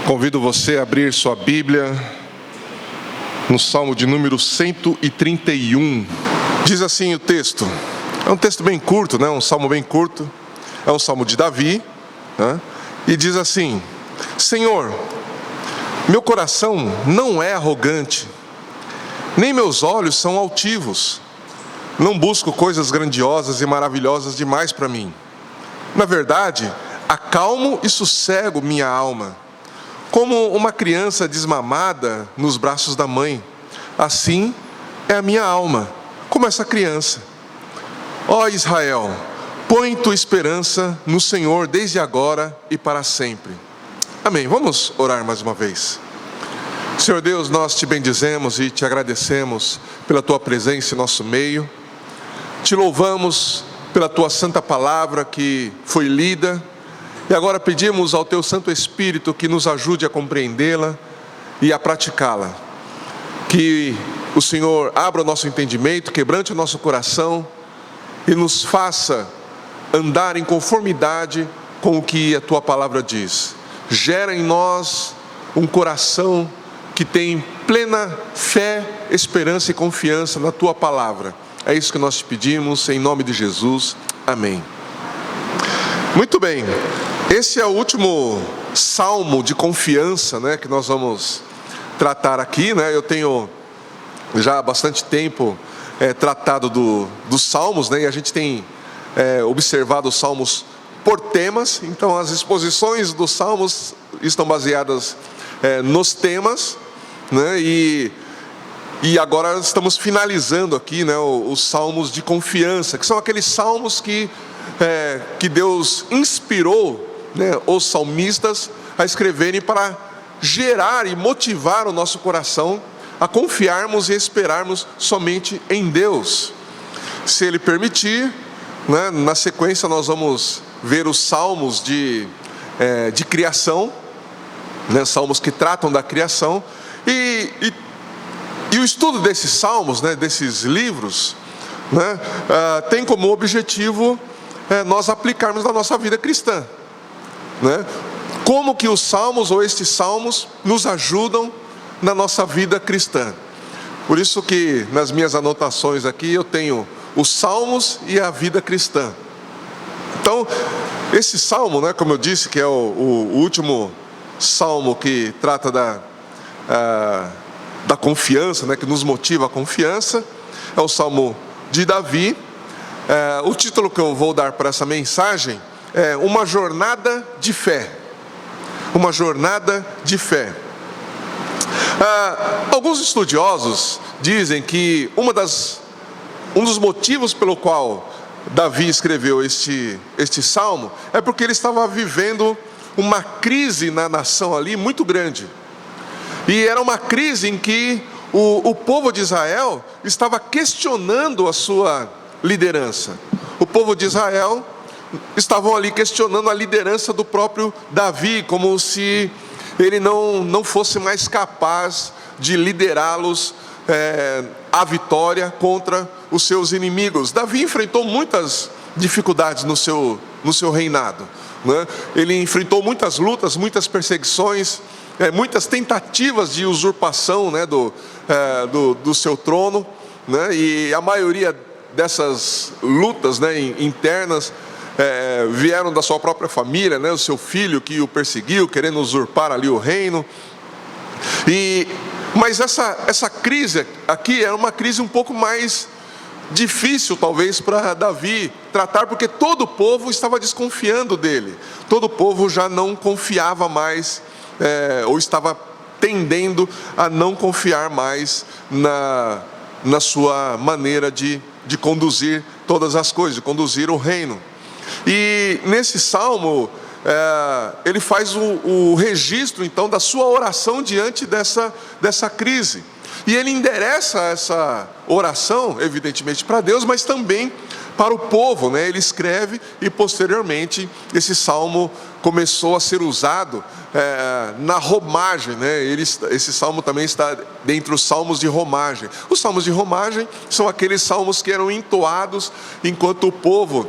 Convido você a abrir sua Bíblia no Salmo de número 131. Diz assim o texto. É um texto bem curto, né? Um salmo bem curto. É um salmo de Davi, né? E diz assim: Senhor, meu coração não é arrogante, nem meus olhos são altivos. Não busco coisas grandiosas e maravilhosas demais para mim. Na verdade, acalmo e sossego minha alma. Como uma criança desmamada nos braços da mãe, assim é a minha alma, como essa criança. Ó Israel, põe tua esperança no Senhor desde agora e para sempre. Amém. Vamos orar mais uma vez. Senhor Deus, nós te bendizemos e te agradecemos pela tua presença em nosso meio. Te louvamos pela tua santa palavra que foi lida. E agora pedimos ao Teu Santo Espírito que nos ajude a compreendê-la e a praticá-la. Que o Senhor abra o nosso entendimento, quebrante o nosso coração e nos faça andar em conformidade com o que a Tua palavra diz. Gera em nós um coração que tem plena fé, esperança e confiança na Tua palavra. É isso que nós te pedimos, em nome de Jesus. Amém. Muito bem. Esse é o último salmo de confiança, né, que nós vamos tratar aqui, né? Eu tenho já há bastante tempo tratado dos salmos, né? E a gente tem observado os salmos por temas. Então as exposições dos salmos estão baseadas nos temas, né? E agora estamos finalizando aqui, né, os salmos de confiança, que são aqueles salmos que Deus inspirou, né, os salmistas a escreverem para gerar e motivar o nosso coração a confiarmos e esperarmos somente em Deus. Se Ele permitir, né, na sequência nós vamos ver os salmos de criação, né, salmos que tratam da criação, e o estudo desses salmos, né, desses livros, né, tem como objetivo nós aplicarmos na nossa vida cristã, né? Como que os salmos ou estes salmos nos ajudam na nossa vida cristã. Por isso que nas minhas anotações aqui eu tenho os salmos e a vida cristã. Então esse salmo, né, como eu disse, que é o último salmo que trata da confiança, né, que nos motiva a confiança, é o salmo de Davi. O título que eu vou dar para essa mensagem é Uma Jornada de Fé. Uma jornada de fé. Alguns estudiosos dizem que um dos motivos pelo qual Davi escreveu este salmo é porque ele estava vivendo uma crise na nação ali muito grande. E era uma crise em que o povo de Israel estava questionando a sua liderança. O povo de Israel estavam ali questionando a liderança do próprio Davi, como se ele não fosse mais capaz de liderá-los à vitória contra os seus inimigos. Davi enfrentou muitas dificuldades no seu reinado, né? Ele enfrentou muitas lutas, muitas perseguições, muitas tentativas de usurpação, né, do seu trono, né? E a maioria dessas lutas, né, internas vieram da sua própria família, né? O seu filho que o perseguiu, querendo usurpar ali o reino. Mas essa crise aqui era uma crise um pouco mais difícil talvez para Davi tratar, porque todo o povo estava desconfiando dele. Todo o povo já não confiava mais, ou estava tendendo a não confiar mais na sua maneira de conduzir todas as coisas, de conduzir o reino. E nesse salmo ele faz o registro então da sua oração diante dessa crise. E ele endereça essa oração, evidentemente, para Deus, mas também para o povo, né? Ele escreve e posteriormente esse salmo começou a ser usado na romagem, né? Esse salmo também está dentre os salmos de romagem. Os salmos de romagem são aqueles salmos que eram entoados enquanto o povo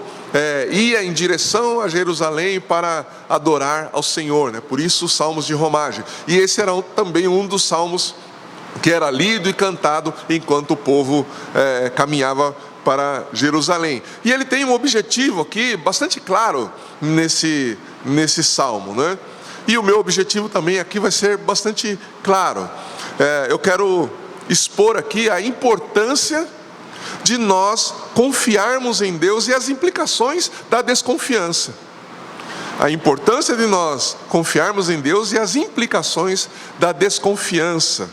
ia em direção a Jerusalém para adorar ao Senhor, né? Por isso os salmos de romagem. E esse era também um dos salmos que era lido e cantado enquanto o povo caminhava para Jerusalém. E ele tem um objetivo aqui bastante claro nesse salmo, né? E o meu objetivo também aqui vai ser bastante claro. Eu quero expor aqui a importância de nós confiarmos em Deus e as implicações da desconfiança. A importância de nós confiarmos em Deus e as implicações da desconfiança.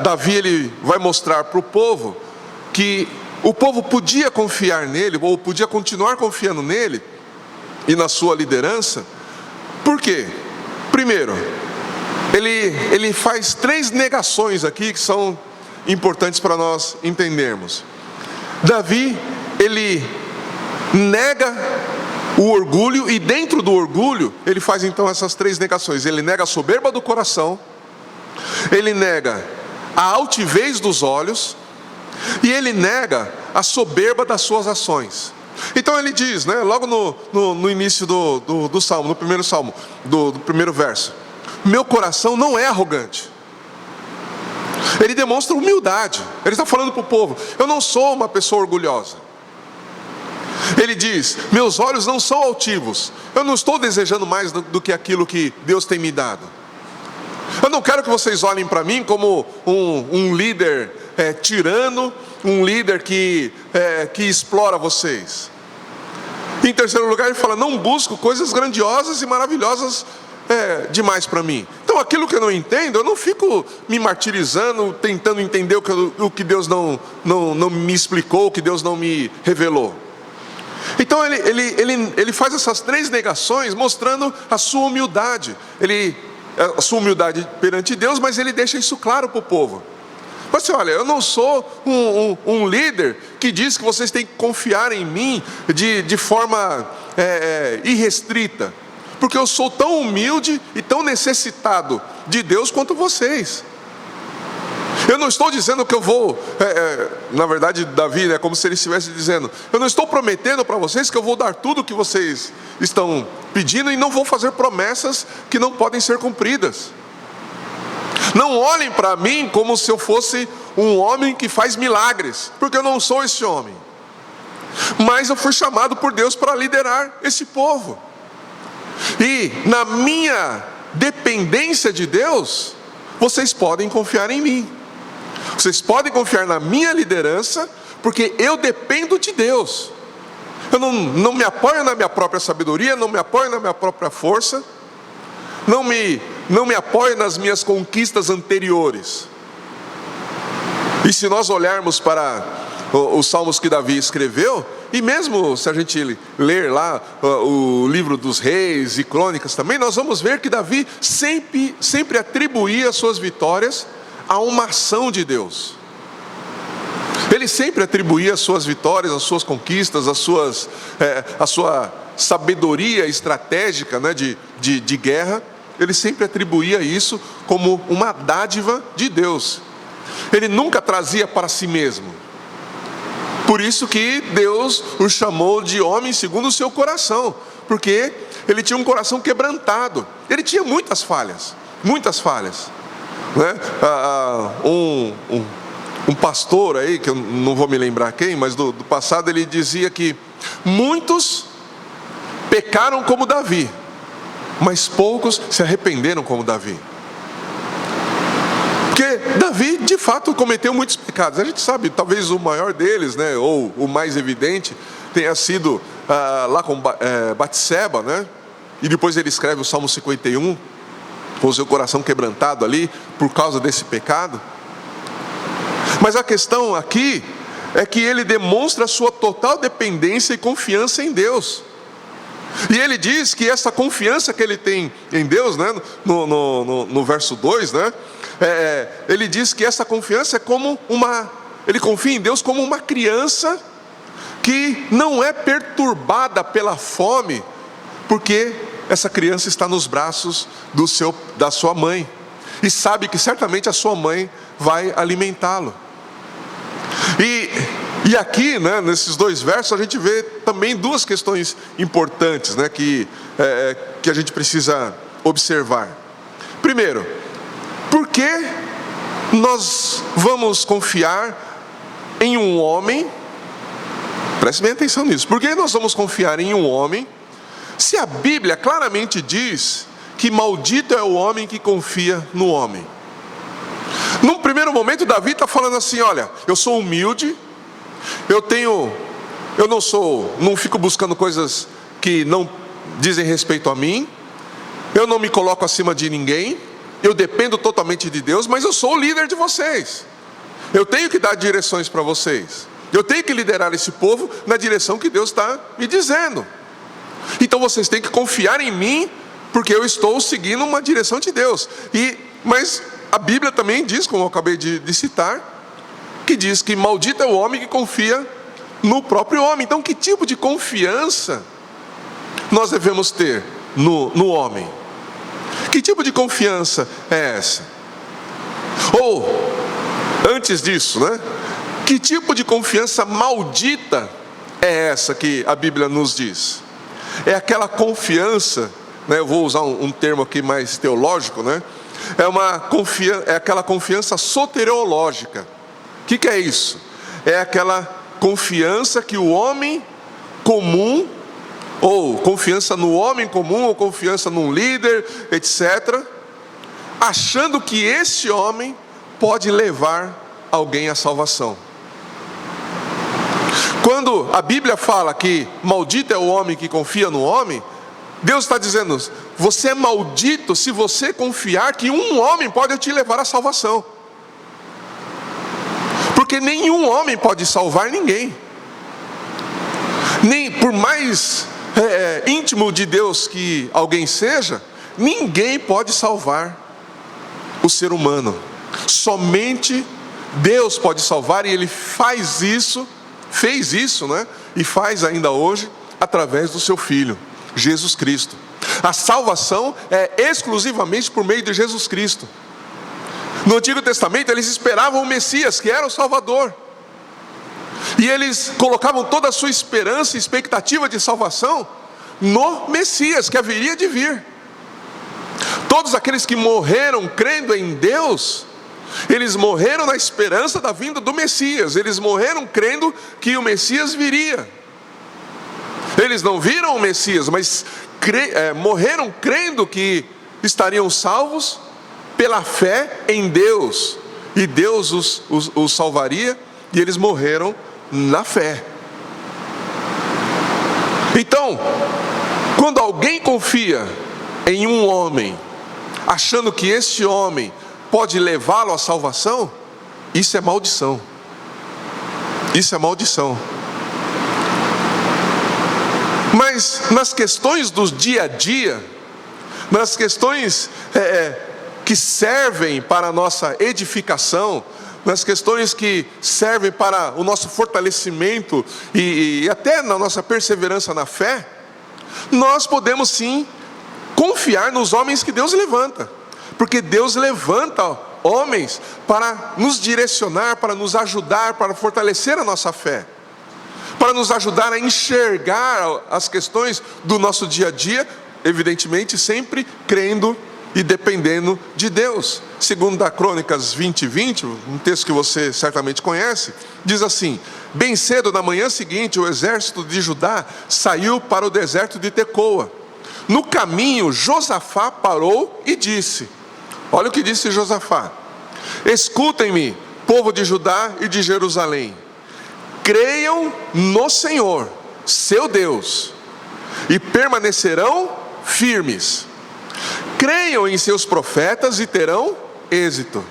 Davi, ele vai mostrar para o povo que o povo podia confiar nele, ou podia continuar confiando nele e na sua liderança. Por quê? Primeiro, ele faz 3 negações aqui que são importantes para nós entendermos. Davi, ele nega o orgulho, e dentro do orgulho ele faz então essas 3 negações. Ele nega a soberba do coração, ele nega a altivez dos olhos, e ele nega a soberba das suas ações. Então ele diz, né, logo no início do salmo, no primeiro salmo, do primeiro verso: meu coração não é arrogante. Ele demonstra humildade. Ele está falando para o povo: eu não sou uma pessoa orgulhosa. Ele diz: meus olhos não são altivos. Eu não estou desejando mais do que aquilo que Deus tem me dado. Eu não quero que vocês olhem para mim como um líder tirano, um líder que explora vocês. Em terceiro lugar, ele fala: não busco coisas grandiosas e maravilhosas demais para mim. Então aquilo que eu não entendo, eu não fico me martirizando, tentando entender o que Deus não me explicou, o que Deus não me revelou. Então ele faz essas 3 negações, mostrando a sua humildade. A sua humildade perante Deus, mas ele deixa isso claro para o povo. Mas assim, olha, eu não sou um líder que diz que vocês têm que confiar em mim de forma irrestrita, porque eu sou tão humilde e tão necessitado de Deus quanto vocês. Eu não estou dizendo que eu vou, na verdade Davi, é como se ele estivesse dizendo: eu não estou prometendo para vocês que eu vou dar tudo o que vocês estão pedindo, e não vou fazer promessas que não podem ser cumpridas. Não olhem para mim como se eu fosse um homem que faz milagres, porque eu não sou esse homem. Mas eu fui chamado por Deus para liderar esse povo. E na minha dependência de Deus, vocês podem confiar em mim. Vocês podem confiar na minha liderança, porque eu dependo de Deus. Eu não me apoio na minha própria sabedoria, não me apoio na minha própria força, não me apoio nas minhas conquistas anteriores. E se nós olharmos para os salmos que Davi escreveu, e mesmo se a gente ler lá o livro dos reis e crônicas também, nós vamos ver que Davi sempre atribuía as suas vitórias a uma ação de Deus. Ele sempre atribuía as suas vitórias, as suas conquistas, a sua sabedoria estratégica, né, de guerra. Ele sempre atribuía isso como uma dádiva de Deus. Ele nunca trazia para si mesmo. Por isso que Deus o chamou de homem segundo o seu coração, porque ele tinha um coração quebrantado. Ele tinha muitas falhas, né? Um pastor aí, que eu não vou me lembrar quem, mas do passado, ele dizia que muitos pecaram como Davi, mas poucos se arrependeram como Davi. Porque Davi, de fato, cometeu muitos pecados. A gente sabe, talvez o maior deles, né, ou o mais evidente, tenha sido lá com Batseba, né? E depois ele escreve o Salmo 51, com o seu coração quebrantado ali, por causa desse pecado. Mas a questão aqui é que ele demonstra a sua total dependência e confiança em Deus. E ele diz que essa confiança que ele tem em Deus, né, no verso 2, né, ele diz que essa confiança é como ele confia em Deus como uma criança que não é perturbada pela fome, porque essa criança está nos braços da sua mãe, e sabe que certamente a sua mãe vai alimentá-lo. E E aqui, né, nesses dois versos, a gente vê também duas questões importantes, né, que a gente precisa observar. Primeiro, por que nós vamos confiar em um homem? Preste bem atenção nisso. Por que nós vamos confiar em um homem, se a Bíblia claramente diz que maldito é o homem que confia no homem? Num primeiro momento, Davi está falando assim: olha, eu sou humilde, não fico buscando coisas que não dizem respeito a mim, eu não me coloco acima de ninguém, eu dependo totalmente de Deus, mas eu sou o líder de vocês, eu tenho que dar direções para vocês, eu tenho que liderar esse povo na direção que Deus está me dizendo. Então vocês têm que confiar em mim, porque eu estou seguindo uma direção de Deus. Mas a Bíblia também diz, como eu acabei de citar, que diz que maldito é o homem que confia no próprio homem. Então, que tipo de confiança nós devemos ter no homem? Que tipo de confiança é essa? Ou, antes disso, né? Que tipo de confiança maldita é essa que a Bíblia nos diz? É aquela confiança, né? Eu vou usar um termo aqui mais teológico, né? É aquela confiança soteriológica. O que é isso? É aquela confiança que o homem comum, ou confiança no homem comum, ou confiança num líder, etc., achando que esse homem pode levar alguém à salvação. Quando a Bíblia fala que maldito é o homem que confia no homem, Deus está dizendo: você é maldito se você confiar que um homem pode te levar à salvação. Porque nenhum homem pode salvar ninguém. Nem por mais íntimo de Deus que alguém seja, ninguém pode salvar o ser humano. Somente Deus pode salvar, e Ele fez isso, né? E faz ainda hoje através do seu Filho, Jesus Cristo. A salvação é exclusivamente por meio de Jesus Cristo. No Antigo Testamento eles esperavam o Messias, que era o Salvador, e eles colocavam toda a sua esperança e expectativa de salvação no Messias, que haveria de vir. Todos aqueles que morreram crendo em Deus, eles morreram na esperança da vinda do Messias, eles morreram crendo que o Messias viria. Eles não viram o Messias, mas morreram crendo que estariam salvos pela fé em Deus, e Deus os salvaria, e eles morreram na fé. Então, quando alguém confia em um homem, achando que esse homem pode levá-lo à salvação, isso é maldição. Isso é maldição. Mas nas questões do dia a dia, nas questões que servem para a nossa edificação, nas questões que servem para o nosso fortalecimento e até na nossa perseverança na fé, nós podemos sim confiar nos homens que Deus levanta, porque Deus levanta homens para nos direcionar, para nos ajudar, para fortalecer a nossa fé, para nos ajudar a enxergar as questões do nosso dia a dia, evidentemente sempre crendo e dependendo de Deus. Segundo a Crônicas 20:20, um texto que você certamente conhece, diz assim: bem cedo na manhã seguinte, o exército de Judá saiu para o deserto de Tecoa. No caminho, Josafá parou e disse, olha o que disse Josafá: escutem-me, povo de Judá e de Jerusalém, creiam no Senhor, seu Deus, e permanecerão firmes. Creiam em seus profetas e terão êxito.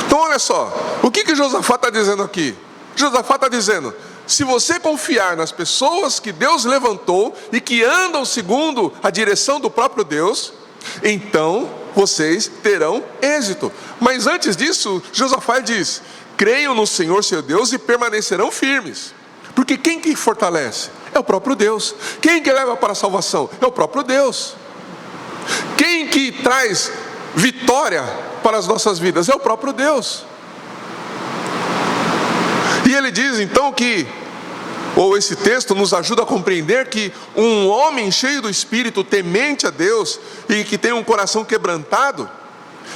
Então olha só, o que Josafá está dizendo aqui? Josafá está dizendo: se você confiar nas pessoas que Deus levantou e que andam segundo a direção do próprio Deus, então vocês terão êxito. Mas antes disso, Josafá diz: creiam no Senhor seu Deus e permanecerão firmes. Porque quem que fortalece? É o próprio Deus. Quem que leva para a salvação? É o próprio Deus. Quem que traz vitória para as nossas vidas? É o próprio Deus. E ele diz então que, ou esse texto nos ajuda a compreender que um homem cheio do Espírito, temente a Deus e que tem um coração quebrantado,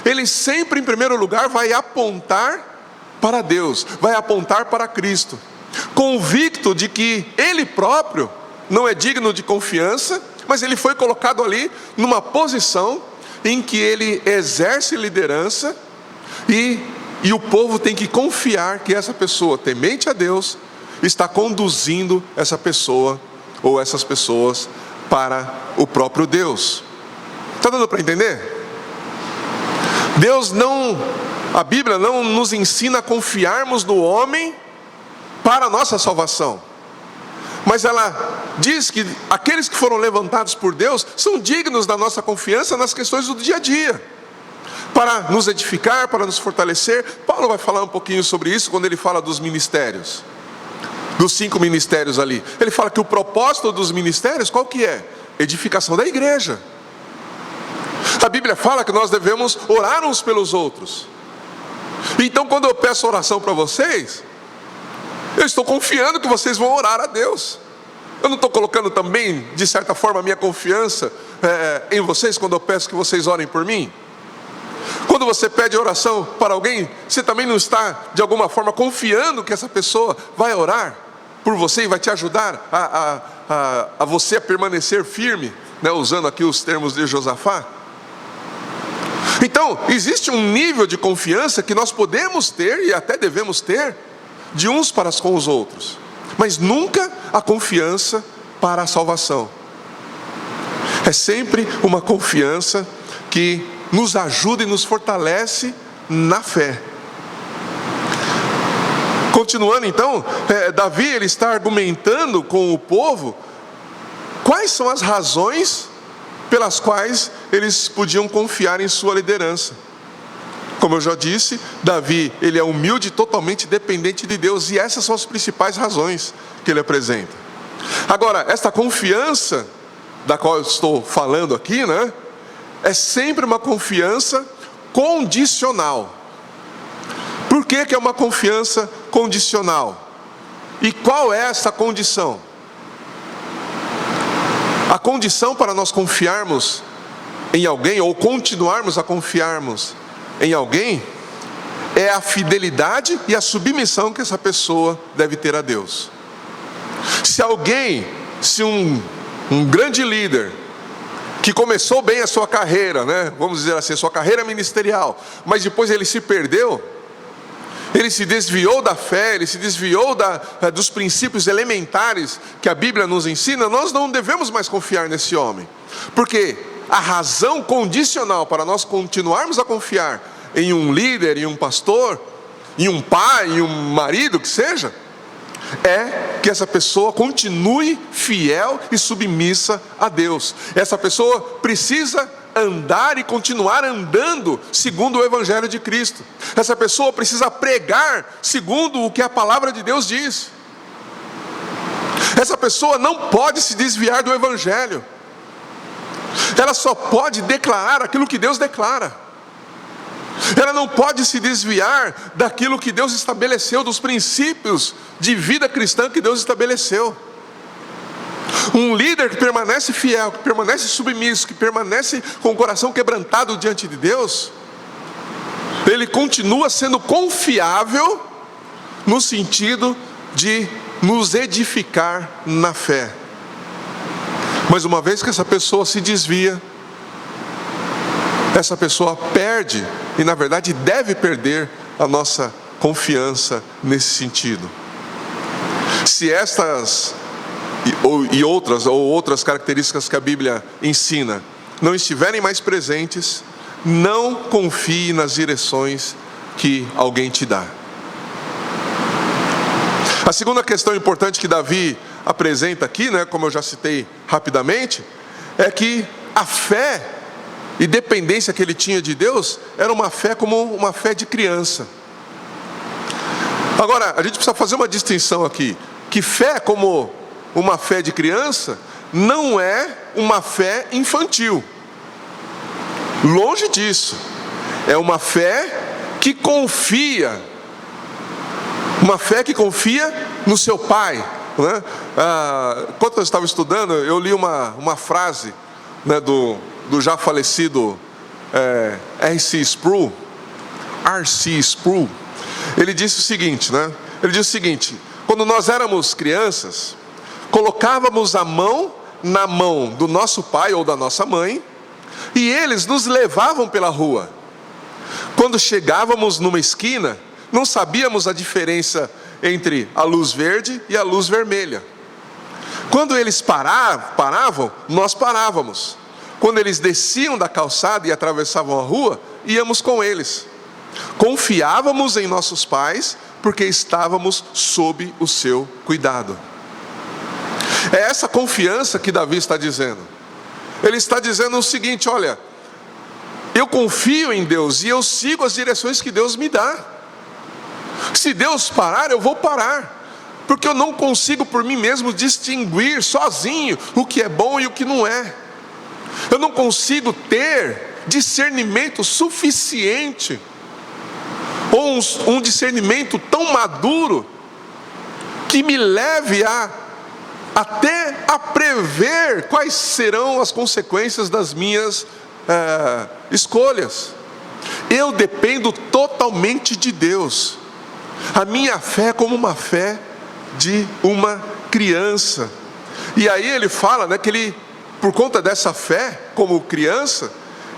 ele sempre em primeiro lugar vai apontar para Deus, vai apontar para Cristo, convicto de que ele próprio não é digno de confiança, mas ele foi colocado ali numa posição em que ele exerce liderança e o povo tem que confiar que essa pessoa temente a Deus está conduzindo essa pessoa ou essas pessoas para o próprio Deus. Está dando para entender? A Bíblia não nos ensina a confiarmos no homem para a nossa salvação, mas ela diz que aqueles que foram levantados por Deus são dignos da nossa confiança nas questões do dia a dia, para nos edificar, para nos fortalecer. Paulo vai falar um pouquinho sobre isso quando ele fala dos ministérios, dos 5 ministérios ali. Ele fala que o propósito dos ministérios, qual que é? Edificação da igreja. A Bíblia fala que nós devemos orar uns pelos outros. Então quando eu peço oração para vocês, eu estou confiando que vocês vão orar a Deus. Eu não estou colocando também, de certa forma, a minha confiança em vocês quando eu peço que vocês orem por mim? Quando você pede oração para alguém, você também não está, de alguma forma, confiando que essa pessoa vai orar por você e vai te ajudar a você a permanecer firme, né? Usando aqui os termos de Josafá. Então, existe um nível de confiança que nós podemos ter e até devemos ter de uns para com os outros, mas nunca a confiança para a salvação. É sempre uma confiança que nos ajuda e nos fortalece na fé. Continuando então, Davi ele está argumentando com o povo quais são as razões pelas quais eles podiam confiar em sua liderança. Como eu já disse, Davi ele é humilde e totalmente dependente de Deus, e essas são as principais razões que ele apresenta. Agora, esta confiança da qual eu estou falando aqui, né, é sempre uma confiança condicional. Por que é uma confiança condicional? E qual é essa condição? A condição para nós confiarmos em alguém, ou continuarmos a confiarmos em alguém, é a fidelidade e a submissão que essa pessoa deve ter a Deus. Se um grande líder, que começou bem a sua carreira, né? Vamos dizer assim, a sua carreira ministerial, mas depois ele se perdeu, ele se desviou da fé, ele se desviou dos princípios elementares que a Bíblia nos ensina, nós não devemos mais confiar nesse homem, porque a razão condicional para nós continuarmos a confiar em um líder, em um pastor, em um pai, em um marido, que seja, é que essa pessoa continue fiel e submissa a Deus. Essa pessoa precisa andar e continuar andando segundo o Evangelho de Cristo. Essa pessoa precisa pregar segundo o que a palavra de Deus diz. Essa pessoa não pode se desviar do Evangelho. Ela só pode declarar aquilo que Deus declara. Ela não pode se desviar daquilo que Deus estabeleceu, dos princípios de vida cristã que Deus estabeleceu. Um líder que permanece fiel, que permanece submisso, que permanece com o coração quebrantado diante de Deus, ele continua sendo confiável no sentido de nos edificar na fé. Mas uma vez que essa pessoa se desvia, essa pessoa perde, e na verdade deve perder, a nossa confiança nesse sentido. Se estas outras características que a Bíblia ensina não estiverem mais presentes, não confie nas direções que alguém te dá. A segunda questão importante que Davi apresenta aqui, né, como eu já citei rapidamente, é que a fé e dependência que ele tinha de Deus era uma fé como uma fé de criança. Agora, a gente precisa fazer uma distinção aqui, que fé como uma fé de criança não é uma fé infantil. Longe disso. É uma fé que confia Uma fé que confia no seu pai, né? Quando eu estava estudando, eu li uma frase, né, do já falecido R.C. Sproul. Ele disse o seguinte, né? Ele disse o seguinte: quando nós éramos crianças, colocávamos a mão na mão do nosso pai ou da nossa mãe, e eles nos levavam pela rua. Quando chegávamos numa esquina, não sabíamos a diferença entre a luz verde e a luz vermelha. Quando eles paravam, nós parávamos. Quando eles desciam da calçada e atravessavam a rua, íamos com eles. Confiávamos em nossos pais, porque estávamos sob o seu cuidado. É essa confiança que Davi está dizendo. Ele está dizendo o seguinte: olha, eu confio em Deus e eu sigo as direções que Deus me dá. Se Deus parar, eu vou parar, porque eu não consigo por mim mesmo distinguir sozinho o que é bom e o que não é. Eu não consigo ter discernimento suficiente, ou um discernimento tão maduro, que me leve até a prever quais serão as consequências das minhas escolhas. Eu dependo totalmente de Deus. A minha fé é como uma fé de uma criança. E aí ele fala, né, que ele, por conta dessa fé, como criança,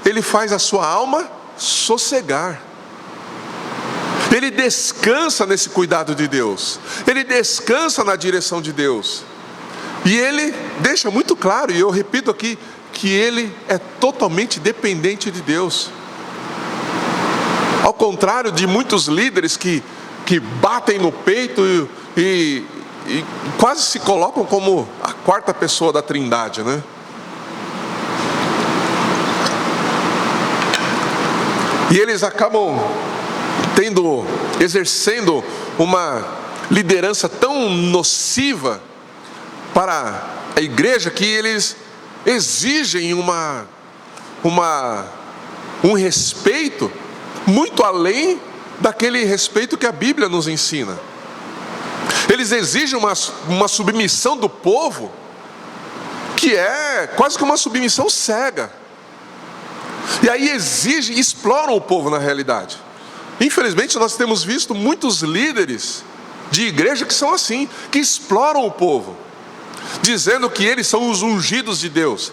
ele faz a sua alma sossegar. Ele descansa nesse cuidado de Deus. Ele descansa na direção de Deus. E ele deixa muito claro, e eu repito aqui, que ele é totalmente dependente de Deus. Ao contrário de muitos líderes que batem no peito e quase se colocam como a quarta pessoa da Trindade, né? E eles acabam exercendo uma liderança tão nociva para a igreja, que eles exigem um respeito muito além daquele respeito que a Bíblia nos ensina. Eles exigem uma submissão do povo que é quase que uma submissão cega. E aí exploram o povo na realidade. Infelizmente nós temos visto muitos líderes de igreja que são assim, que exploram o povo, dizendo que eles são os ungidos de Deus.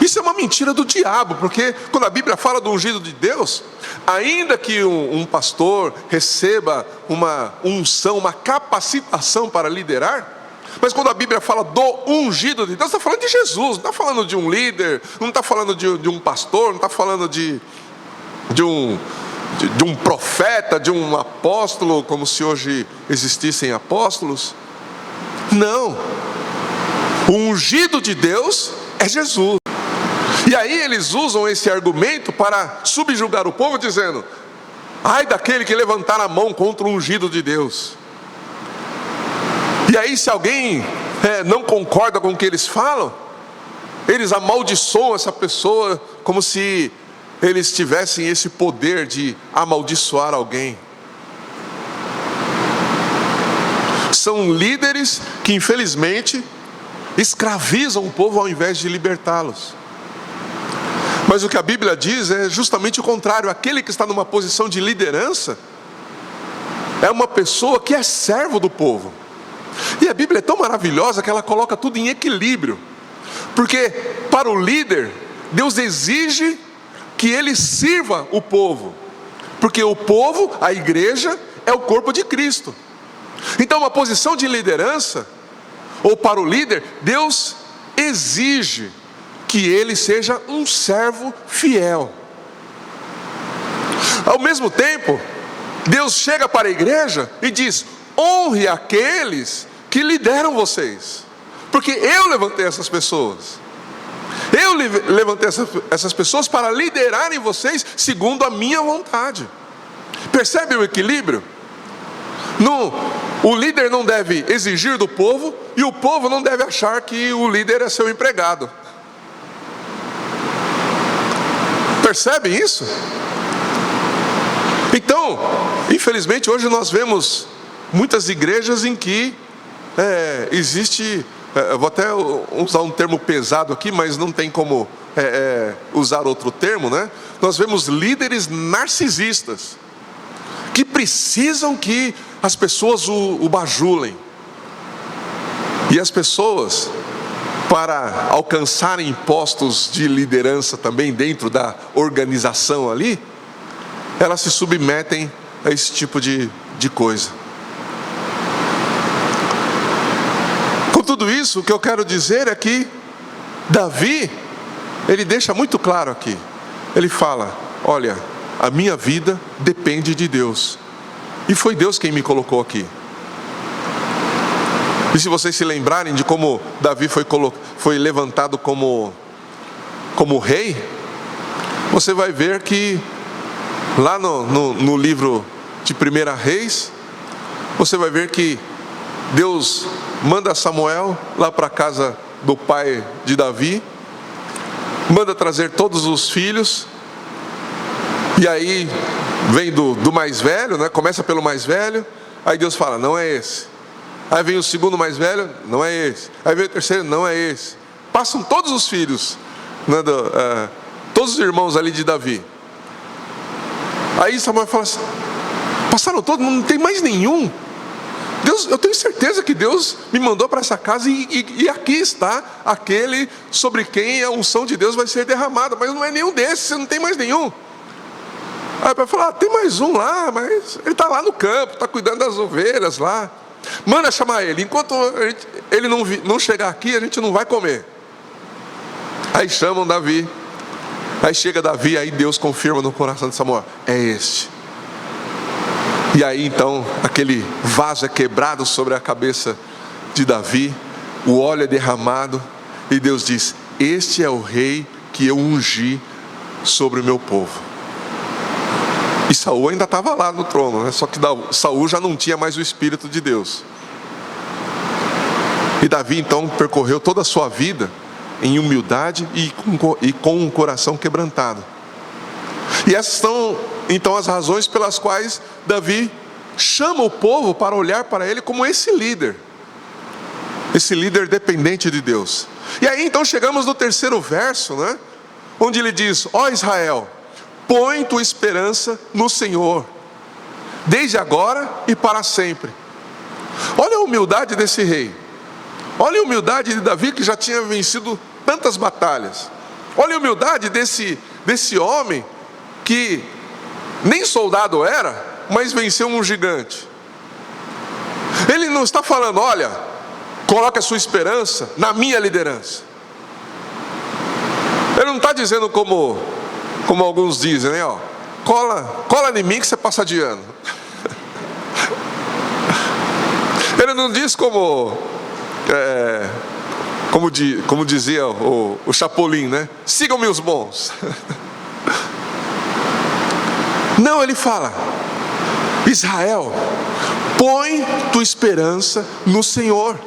Isso é uma mentira do diabo, porque quando a Bíblia fala do ungido de Deus, ainda que um pastor receba uma unção, uma capacitação para liderar, mas quando a Bíblia fala do ungido de Deus, está falando de Jesus, não está falando de um líder, não está falando de um pastor, não está falando de um profeta, de um apóstolo, como se hoje existissem apóstolos. Não, o ungido de Deus é Jesus. E aí eles usam esse argumento para subjugar o povo, dizendo: ai daquele que levantar a mão contra o ungido de Deus. E aí, se alguém não concorda com o que eles falam, eles amaldiçoam essa pessoa, como se eles tivessem esse poder de amaldiçoar alguém. São líderes que infelizmente escravizam o povo ao invés de libertá-los. Mas o que a Bíblia diz é justamente o contrário. Aquele que está numa posição de liderança é uma pessoa que é servo do povo. E a Bíblia é tão maravilhosa que ela coloca tudo em equilíbrio. Porque para o líder, Deus exige que ele sirva o povo. Porque o povo, a igreja, é o corpo de Cristo. Então uma posição de liderança, ou para o líder, Deus exige que ele seja um servo fiel. Ao mesmo tempo, Deus chega para a igreja e diz: honre aqueles que lideram vocês, porque eu levantei essas pessoas. Eu levantei essas pessoas para liderarem vocês segundo a minha vontade. Percebe o equilíbrio? O líder não deve exigir do povo, e o povo não deve achar que o líder é seu empregado. Percebe isso? Então, infelizmente, hoje nós vemos muitas igrejas em que existe, vou até usar um termo pesado aqui, mas não tem como usar outro termo, né? Nós vemos líderes narcisistas, que precisam que as pessoas o bajulem. E as pessoas, para alcançarem postos de liderança também dentro da organização ali, elas se submetem a esse tipo de coisa. Com tudo isso, o que eu quero dizer é que Davi, ele deixa muito claro aqui. Ele fala: olha, a minha vida depende de Deus. E foi Deus quem me colocou aqui. E se vocês se lembrarem de como Davi foi levantado como rei, você vai ver que lá no livro de 1 Reis, você vai ver que Deus manda Samuel lá para a casa do pai de Davi, manda trazer todos os filhos, e aí vem do mais velho, né? Começa pelo mais velho, aí Deus fala: não é esse. Aí vem o segundo mais velho: não é esse. Aí vem o terceiro: não é esse. Passam todos os filhos, né, todos os irmãos ali de Davi. Aí Samuel fala assim: passaram todos, não tem mais nenhum. Deus, eu tenho certeza que Deus me mandou para essa casa e aqui está aquele sobre quem a unção de Deus vai ser derramada, mas não é nenhum desses, você não tem mais nenhum. Aí vai falar: tem mais um lá, mas ele está lá no campo, está cuidando das ovelhas lá. Manda chamar ele, enquanto ele não chegar aqui, a gente não vai comer. Aí chamam Davi. Aí chega Davi, aí Deus confirma no coração de Samuel: é este. E aí então aquele vaso é quebrado sobre a cabeça de Davi, o óleo é derramado, e Deus diz: este é o rei que eu ungi sobre o meu povo. E Saul ainda estava lá no trono, né? Só que Saul já não tinha mais o Espírito de Deus. E Davi então percorreu toda a sua vida em humildade e com um coração quebrantado. E essas são então as razões pelas quais Davi chama o povo para olhar para ele como esse líder dependente de Deus. E aí então chegamos no terceiro verso, né? Onde ele diz: ó Israel, põe tua esperança no Senhor, desde agora e para sempre. Olha a humildade desse rei. Olha a humildade de Davi, que já tinha vencido tantas batalhas. Olha a humildade desse homem que nem soldado era, mas venceu um gigante. Ele não está falando: olha, coloque a sua esperança na minha liderança. Ele não está dizendo como alguns dizem, né? Ó, cola em mim que você passa de ano. Ele não diz como dizia o Chapolin, né? Sigam-me os bons. Não, ele fala: Israel, põe tua esperança no Senhor.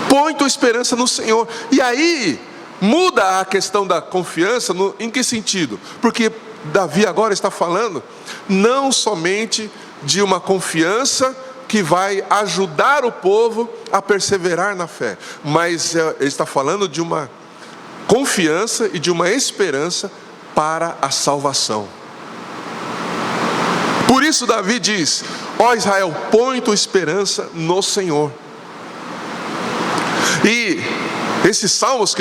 Põe tua esperança no Senhor. E aí muda a questão da confiança, em que sentido? Porque Davi agora está falando não somente de uma confiança que vai ajudar o povo a perseverar na fé, mas ele está falando de uma confiança e de uma esperança para a salvação. Por isso Davi diz: ó Israel, põe tua esperança no Senhor. E esses salmos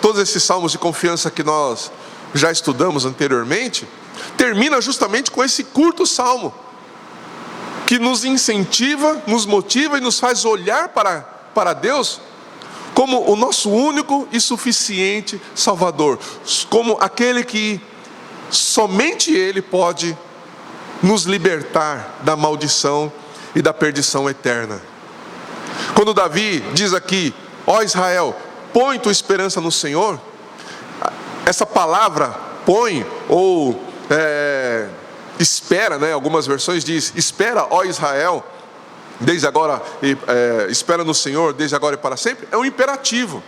todos esses salmos de confiança que nós já estudamos anteriormente, termina justamente com esse curto salmo, que nos incentiva, nos motiva e nos faz olhar para Deus como o nosso único e suficiente Salvador, como aquele que somente Ele pode nos libertar da maldição e da perdição eterna. Quando Davi diz aqui: ó Israel, põe tua esperança no Senhor, essa palavra põe ou espera, né? Algumas versões diz: espera, ó Israel, desde agora, espera no Senhor, desde agora e para sempre. É um imperativo.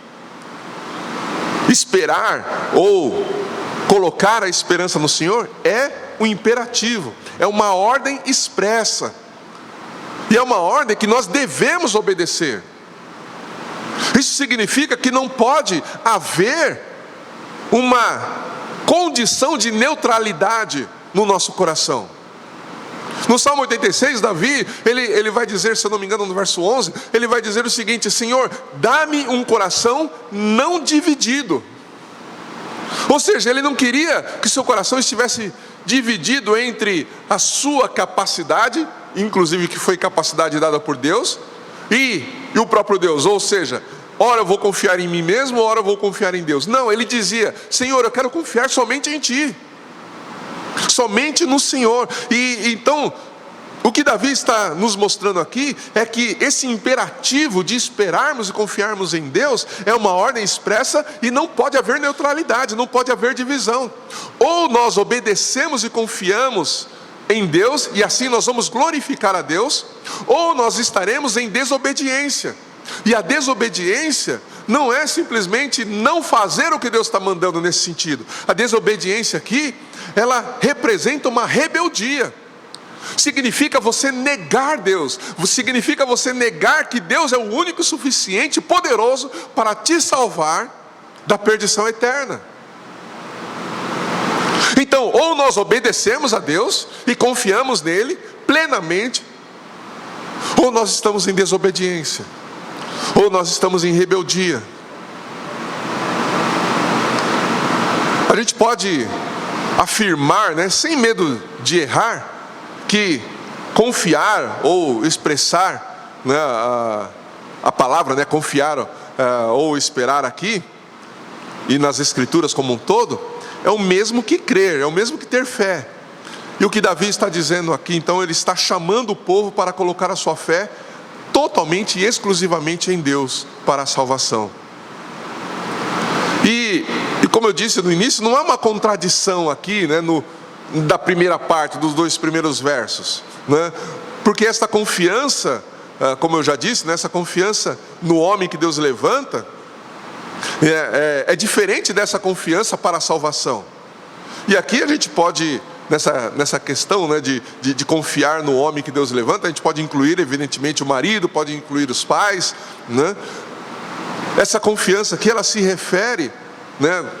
Esperar ou colocar a esperança no Senhor é um imperativo, é uma ordem expressa. E é uma ordem que nós devemos obedecer. Isso significa que não pode haver uma condição de neutralidade no nosso coração. No Salmo 86, Davi, ele vai dizer, se eu não me engano, no verso 11, ele vai dizer o seguinte: Senhor, dá-me um coração não dividido. Ou seja, ele não queria que seu coração estivesse dividido entre a sua capacidade, inclusive que foi capacidade dada por Deus, e o próprio Deus. Ou seja, ora eu vou confiar em mim mesmo, ora eu vou confiar em Deus. Não, ele dizia: Senhor, eu quero confiar somente em Ti, somente no Senhor. E então, o que Davi está nos mostrando aqui é que esse imperativo de esperarmos e confiarmos em Deus é uma ordem expressa e não pode haver neutralidade, não pode haver divisão. Ou nós obedecemos e confiamos em Deus, e assim nós vamos glorificar a Deus, ou nós estaremos em desobediência. E a desobediência não é simplesmente não fazer o que Deus está mandando nesse sentido. A desobediência aqui, ela representa uma rebeldia. Significa você negar Deus, significa você negar que Deus é o único, suficiente, poderoso para te salvar da perdição eterna. Então, ou nós obedecemos a Deus e confiamos nele plenamente, ou nós estamos em desobediência, ou nós estamos em rebeldia. A gente pode afirmar, sem medo de errar, que confiar ou expressar, a palavra, confiar ou esperar aqui, e nas Escrituras como um todo, é o mesmo que crer, é o mesmo que ter fé. E o que Davi está dizendo aqui, então, ele está chamando o povo para colocar a sua fé totalmente e exclusivamente em Deus para a salvação. E como eu disse no início, não há uma contradição aqui, da primeira parte, dos 2 primeiros versos, porque esta confiança, como eu já disse, essa confiança no homem que Deus levanta, é diferente dessa confiança para a salvação. E aqui a gente pode, nessa questão de confiar no homem que Deus levanta, a gente pode incluir evidentemente o marido, pode incluir os pais, Essa confiança aqui, ela se refere,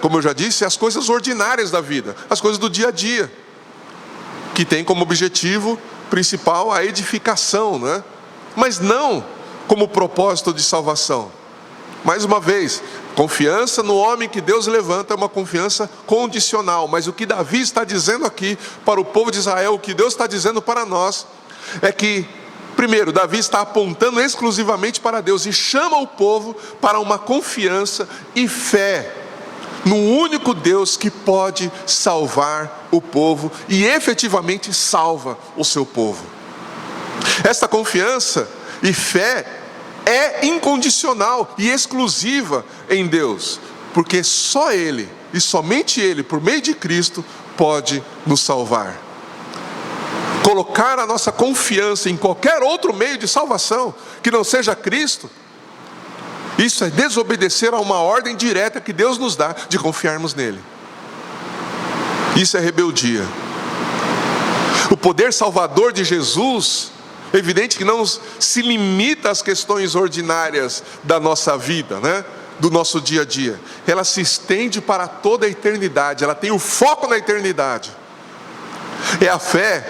como eu já disse, às coisas ordinárias da vida, as coisas do dia a dia, que tem como objetivo principal a edificação, mas não como propósito de salvação. Mais uma vez, confiança no homem que Deus levanta é uma confiança condicional. Mas o que Davi está dizendo aqui para o povo de Israel, o que Deus está dizendo para nós, é que, primeiro, Davi está apontando exclusivamente para Deus e chama o povo para uma confiança e fé no único Deus que pode salvar o povo e efetivamente salva o seu povo. Esta confiança e fé é incondicional e exclusiva em Deus, porque só Ele e somente Ele, por meio de Cristo, pode nos salvar. Colocar a nossa confiança em qualquer outro meio de salvação que não seja Cristo, isso é desobedecer a uma ordem direta que Deus nos dá de confiarmos nele. Isso é rebeldia. O poder salvador de Jesus, evidente que não se limita às questões ordinárias da nossa vida, do nosso dia a dia. Ela se estende para toda a eternidade, ela tem o foco na eternidade. É a fé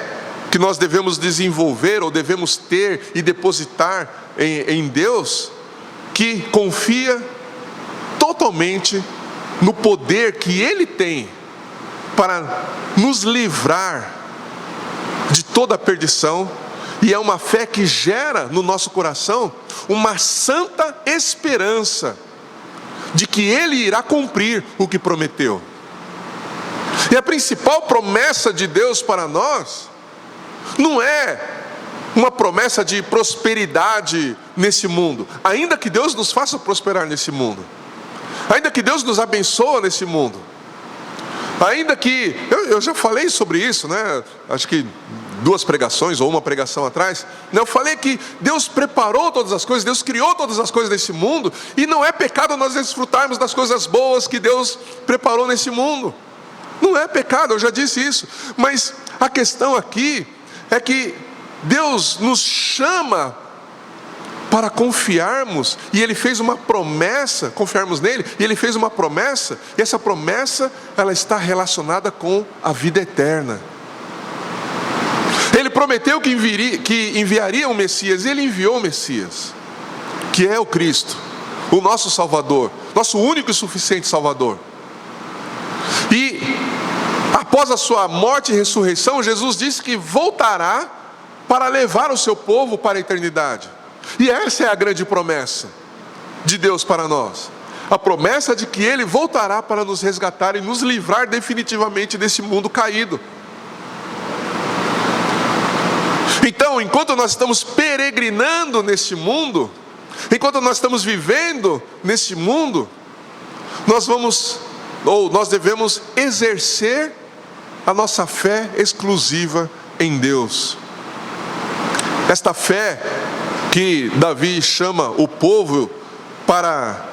que nós devemos desenvolver, ou devemos ter e depositar em Deus, que confia totalmente no poder que Ele tem para nos livrar de toda a perdição. E é uma fé que gera no nosso coração uma santa esperança de que Ele irá cumprir o que prometeu. E a principal promessa de Deus para nós não é uma promessa de prosperidade nesse mundo, ainda que Deus nos faça prosperar nesse mundo, ainda que Deus nos abençoe nesse mundo, ainda que, eu já falei sobre isso, acho que 2 pregações ou uma pregação atrás, eu falei que Deus preparou todas as coisas, Deus criou todas as coisas nesse mundo, e não é pecado nós desfrutarmos das coisas boas que Deus preparou nesse mundo. Não é pecado, eu já disse isso. Mas a questão aqui é que Deus nos chama para confiarmos, e Ele fez uma promessa, confiarmos nele, e Ele fez uma promessa, e essa promessa, ela está relacionada com a vida eterna. Ele prometeu que enviaria o Messias, e Ele enviou o Messias, que é o Cristo, o nosso Salvador, nosso único e suficiente Salvador. E após a sua morte e ressurreição, Jesus disse que voltará para levar o seu povo para a eternidade. E essa é a grande promessa de Deus para nós. A promessa de que Ele voltará para nos resgatar e nos livrar definitivamente desse mundo caído. Então, enquanto nós estamos peregrinando neste mundo, enquanto nós estamos vivendo neste mundo, nós devemos exercer a nossa fé exclusiva em Deus. Esta fé que Davi chama o povo para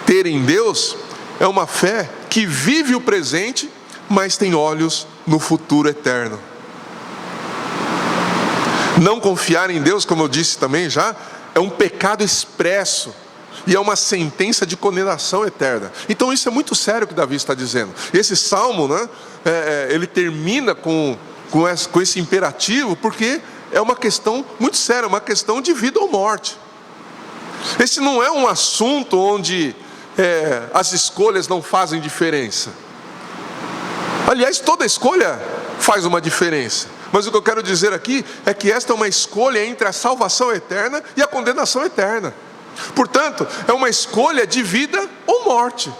ter em Deus, é uma fé que vive o presente, mas tem olhos no futuro eterno. Não confiar em Deus, como eu disse também já, é um pecado expresso, e é uma sentença de condenação eterna. Então isso é muito sério o que Davi está dizendo. Esse salmo, né, ele termina com esse imperativo, porque é uma questão muito séria, uma questão de vida ou morte. Esse não é um assunto onde as escolhas não fazem diferença. Aliás, toda escolha faz uma diferença. Mas o que eu quero dizer aqui é que esta é uma escolha entre a salvação eterna e a condenação eterna. Portanto, é uma escolha de vida ou morte.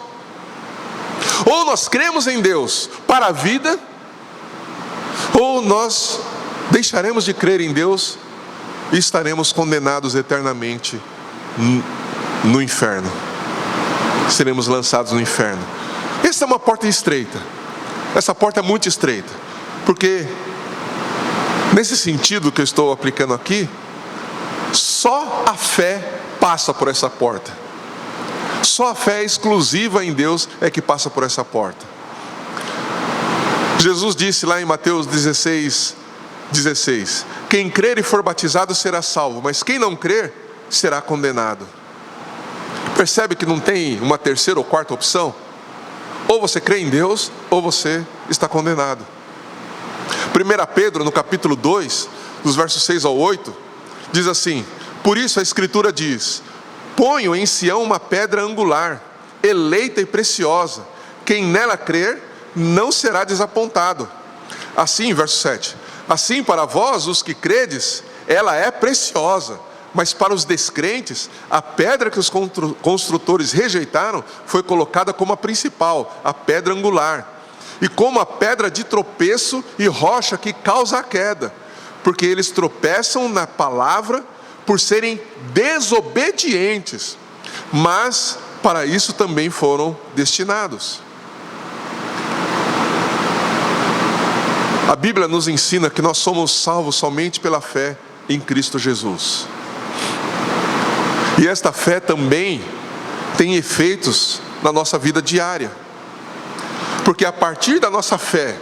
Ou nós cremos em Deus para a vida, ou nós deixaremos de crer em Deus e estaremos condenados eternamente no inferno. Seremos lançados no inferno. Essa é uma porta estreita. Essa porta é muito estreita, porque nesse sentido que eu estou aplicando aqui, só a fé passa por essa porta. Só a fé exclusiva em Deus é que passa por essa porta. Jesus disse lá em Mateus 16:16: quem crer e for batizado será salvo, mas quem não crer será condenado. Percebe que não tem uma terceira ou quarta opção? Ou você crê em Deus, ou você está condenado. 1 Pedro, no capítulo 2, dos versos 6 ao 8, diz assim: por isso a Escritura diz: ponho em Sião uma pedra angular, eleita e preciosa, quem nela crer não será desapontado. Assim, verso 7, assim para vós os que credes, ela é preciosa, mas para os descrentes, a pedra que os construtores rejeitaram foi colocada como a principal, a pedra angular, e como a pedra de tropeço e rocha que causa a queda, porque eles tropeçam na palavra por serem desobedientes, mas para isso também foram destinados. A Bíblia nos ensina que nós somos salvos somente pela fé em Cristo Jesus. E esta fé também tem efeitos na nossa vida diária. Porque a partir da nossa fé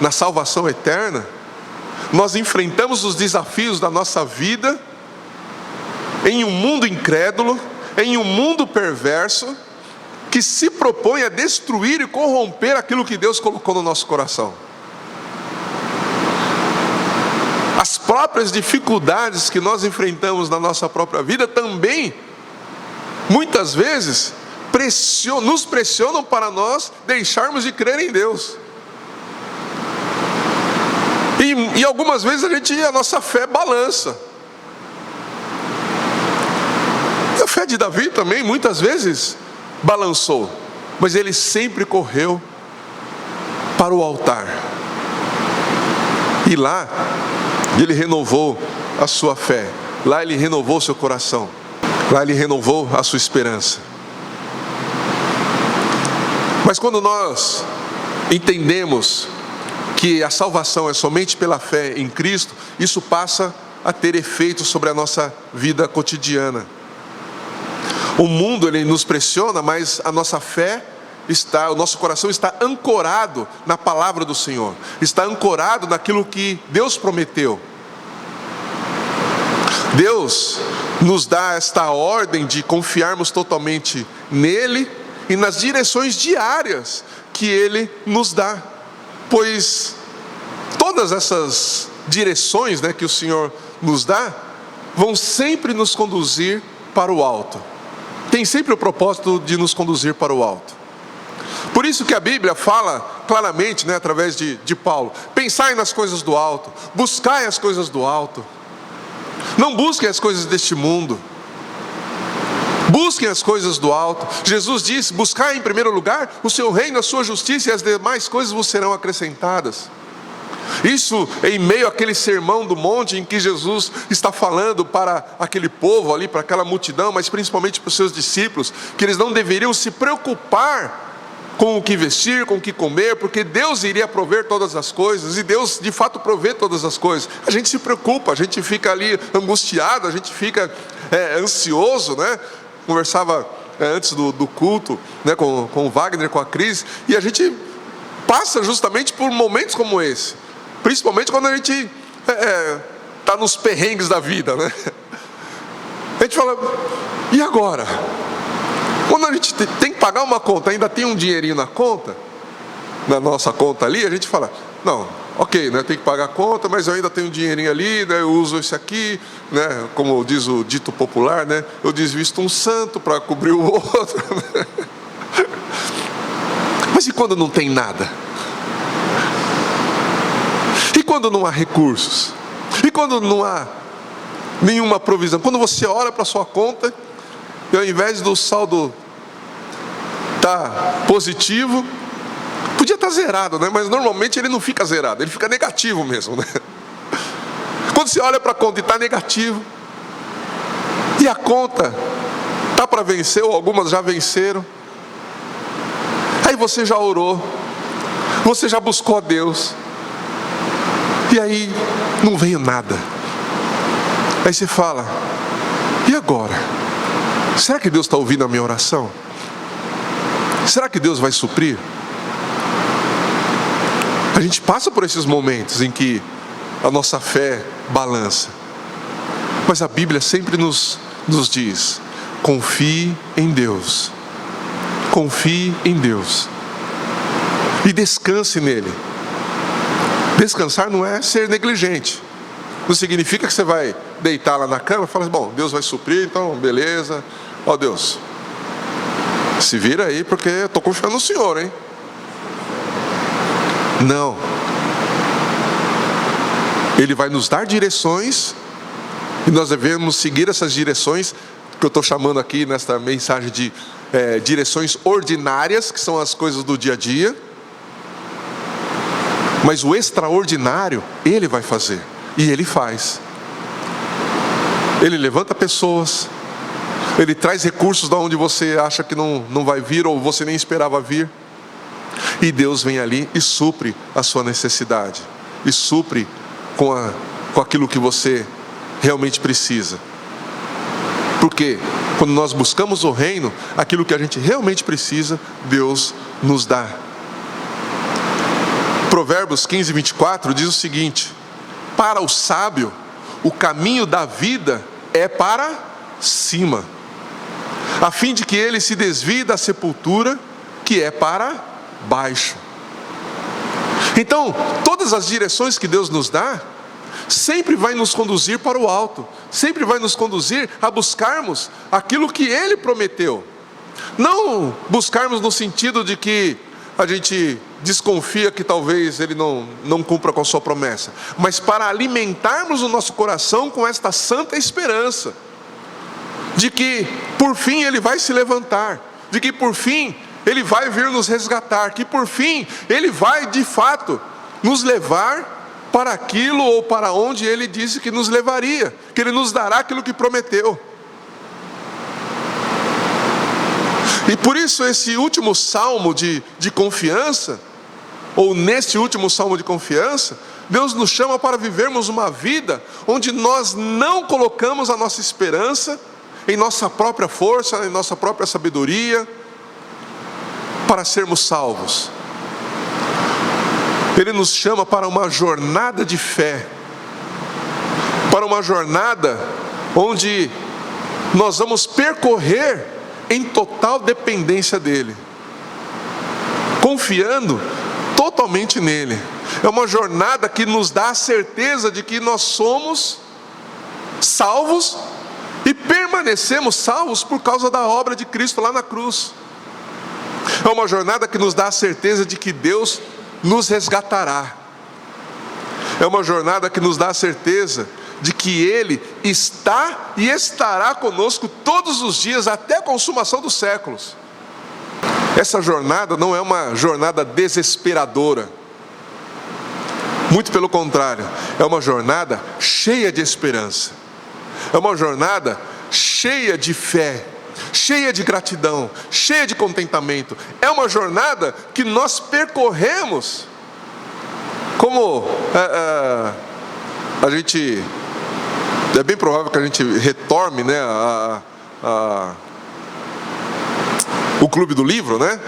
na salvação eterna, nós enfrentamos os desafios da nossa vida em um mundo incrédulo, em um mundo perverso, que se propõe a destruir e corromper aquilo que Deus colocou no nosso coração. As próprias dificuldades que nós enfrentamos na nossa própria vida também, muitas vezes, nos pressionam para nós deixarmos de crer em Deus. E algumas vezes a nossa fé balança. E a fé de Davi também muitas vezes balançou, mas ele sempre correu para o altar. E lá ele renovou a sua fé, lá ele renovou o seu coração, lá ele renovou a sua esperança. Mas quando nós entendemos que a salvação é somente pela fé em Cristo, isso passa a ter efeito sobre a nossa vida cotidiana. O mundo ele nos pressiona, mas a nossa fé o nosso coração está ancorado na palavra do Senhor, está ancorado naquilo que Deus prometeu. Deus nos dá esta ordem de confiarmos totalmente nele e nas direções diárias que ele nos dá, pois todas essas direções, que o Senhor nos dá, vão sempre nos conduzir para o alto. Tem sempre o propósito de nos conduzir para o alto. Por isso que a Bíblia fala claramente, através de Paulo: pensai nas coisas do alto, buscai as coisas do alto. Não busquem as coisas deste mundo, busquem as coisas do alto. Jesus disse: buscai em primeiro lugar o seu reino, a sua justiça, e as demais coisas vos serão acrescentadas. Isso em meio àquele sermão do monte em que Jesus está falando para aquele povo ali, para aquela multidão, mas principalmente para os seus discípulos, que eles não deveriam se preocupar com o que vestir, com o que comer, porque Deus iria prover todas as coisas, e Deus de fato provê todas as coisas. A gente se preocupa, a gente fica ali angustiado, a gente fica ansioso, Conversava antes do culto, com o Wagner, com a Cris, e a gente passa justamente por momentos como esse, principalmente quando a gente está nos perrengues da vida, A gente fala: e agora? Quando a gente tem que pagar uma conta, ainda tem um dinheirinho na conta, na nossa conta ali, a gente fala: não, ok, tem que pagar a conta, mas eu ainda tenho um dinheirinho ali, eu uso esse aqui, como diz o dito popular, eu desvisto um santo para cobrir o outro. Mas e quando não tem nada? E quando não há recursos? E quando não há nenhuma provisão? Quando você olha para a sua conta e ao invés do saldo estar positivo, podia estar zerado, mas normalmente ele não fica zerado, ele fica negativo mesmo, Quando você olha para a conta e está negativo, e a conta está para vencer, ou algumas já venceram, aí você já orou, você já buscou a Deus, e aí não veio nada. Aí você fala: e agora? Será que Deus está ouvindo a minha oração? Será que Deus vai suprir? A gente passa por esses momentos em que a nossa fé balança, mas a Bíblia sempre nos diz: confie em Deus, confie em Deus e descanse nele. Descansar não é ser negligente, não significa que você vai deitar lá na cama e falar: bom, Deus vai suprir, então beleza, Deus, se vira aí porque eu estou confiando no Senhor, hein? Não. Ele vai nos dar direções, e nós devemos seguir essas direções, que eu estou chamando aqui nesta mensagem de direções ordinárias, que são as coisas do dia a dia. Mas o extraordinário, Ele vai fazer, e Ele faz. Ele levanta pessoas, Ele traz recursos de onde você acha que não vai vir, ou você nem esperava vir. E Deus vem ali e supre a sua necessidade, e supre com aquilo que você realmente precisa. Porque quando nós buscamos o reino, aquilo que a gente realmente precisa, Deus nos dá. Provérbios 15, 24 diz o seguinte: para o sábio, o caminho da vida é para cima, a fim de que ele se desvie da sepultura que é para baixo. Então, todas as direções que Deus nos dá, sempre vai nos conduzir para o alto, sempre vai nos conduzir a buscarmos aquilo que Ele prometeu. Não buscarmos no sentido de que a gente desconfia que talvez Ele não cumpra com a sua promessa, mas para alimentarmos o nosso coração com esta santa esperança, de que por fim Ele vai se levantar, de que por fim Ele vai vir nos resgatar, que por fim Ele vai de fato nos levar para aquilo ou para onde Ele disse que nos levaria, que Ele nos dará aquilo que prometeu. E por isso esse último salmo de confiança, ou neste último salmo de confiança, Deus nos chama para vivermos uma vida onde nós não colocamos a nossa esperança em nossa própria força, em nossa própria sabedoria, para sermos salvos. Ele nos chama para uma jornada de fé, para uma jornada onde nós vamos percorrer em total dependência dEle, confiando totalmente nele. É uma jornada que nos dá a certeza de que nós somos salvos e permanecemos salvos por causa da obra de Cristo lá na cruz. É uma jornada que nos dá a certeza de que Deus nos resgatará. É uma jornada que nos dá a certeza de que Ele está e estará conosco todos os dias até a consumação dos séculos. Essa jornada não é uma jornada desesperadora. Muito pelo contrário, é uma jornada cheia de esperança. É uma jornada cheia de fé, cheia de gratidão, cheia de contentamento. É uma jornada que nós percorremos como a gente... É bem provável que a gente retorne, né, o clube do livro, né,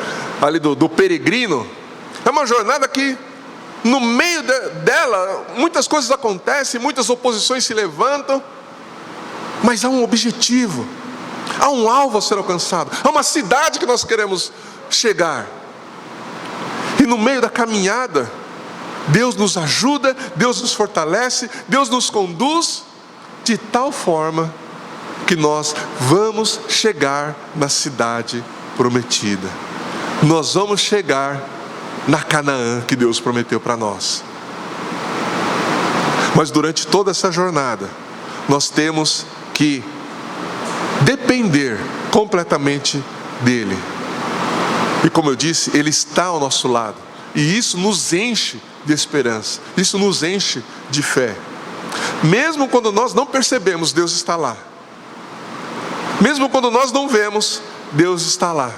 ali do peregrino. É uma jornada que no meio dela muitas coisas acontecem, muitas oposições se levantam, mas há um objetivo, há um alvo a ser alcançado, há uma cidade que nós queremos chegar. E no meio da caminhada, Deus nos ajuda, Deus nos fortalece, Deus nos conduz de tal forma que nós vamos chegar na cidade prometida. Nós vamos chegar na Canaã que Deus prometeu para nós. Mas durante toda essa jornada, nós temos que depender completamente dEle. E como eu disse, Ele está ao nosso lado. E isso nos enche de esperança. Isso nos enche de fé. Mesmo quando nós não percebemos, Deus está lá. Mesmo quando nós não vemos, Deus está lá.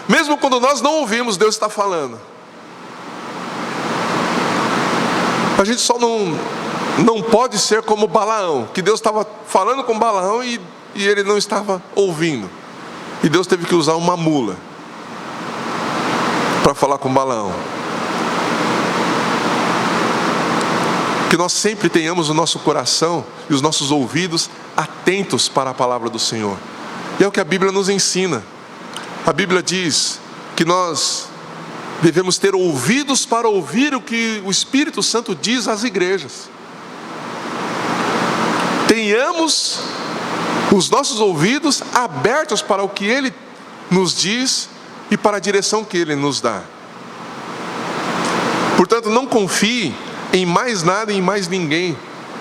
Mesmo quando nós não ouvimos, Deus está falando. A gente só não pode ser como Balaão, que Deus estava falando com Balaão e ele não estava ouvindo. E Deus teve que usar uma mula para falar com Balaão. Que nós sempre tenhamos o nosso coração e os nossos ouvidos atentos para a palavra do Senhor. E é o que a Bíblia nos ensina. A Bíblia diz que nós devemos ter ouvidos para ouvir o que o Espírito Santo diz às igrejas. Tenhamos os nossos ouvidos abertos para o que Ele nos diz e para a direção que Ele nos dá. Portanto, não confie em mais nada e em mais ninguém